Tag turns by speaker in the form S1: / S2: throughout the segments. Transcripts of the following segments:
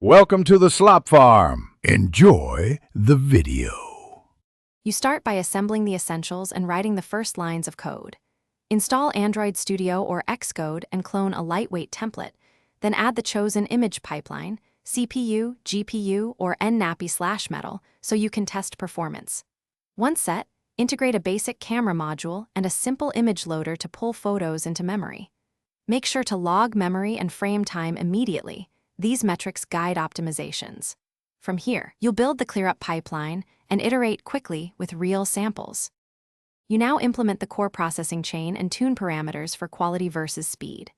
S1: Welcome to the Slop Farm. Enjoy the video.
S2: You start by assembling the essentials and writing the first lines of code. Install Android Studio or Xcode and clone a lightweight template, then add the chosen image pipeline, CPU, GPU, or nnappy/metal so you can test performance. Once set, integrate a basic camera module and a simple image loader to pull photos into memory. Make sure to log memory and frame time immediately. These metrics guide optimizations. From here, you'll build the cleanup pipeline and iterate quickly with real samples. You now implement the core processing chain and tune parameters for quality versus speed.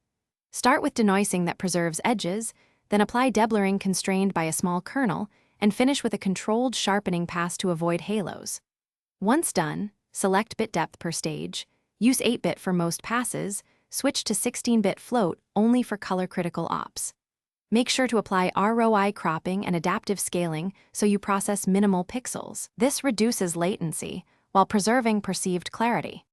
S2: Start with denoising that preserves edges, then apply deblurring constrained by a small kernel, and finish with a controlled sharpening pass to avoid halos. Once done, select bit depth per stage, use 8-bit for most passes, switch to 16-bit float only for color-critical ops. Make sure to apply ROI cropping and adaptive scaling so you process minimal pixels. This reduces latency while preserving perceived clarity.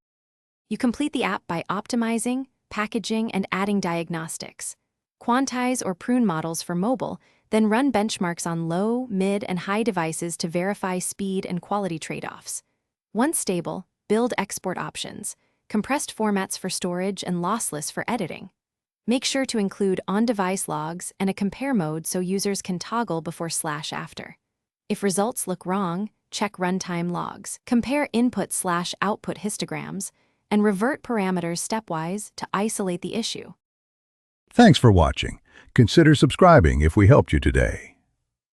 S2: You complete the app by optimizing, packaging, and adding diagnostics. Quantize or prune models for mobile, then run benchmarks on low, mid, and high devices to verify speed and quality trade-offs. Once stable, build export options, compressed formats for storage and lossless for editing. Make sure to include on-device logs and a compare mode so users can toggle before/after. If results look wrong, check runtime logs, compare input/output histograms, and revert parameters stepwise to isolate the issue.
S1: Thanks for watching. Consider subscribing if we helped you today.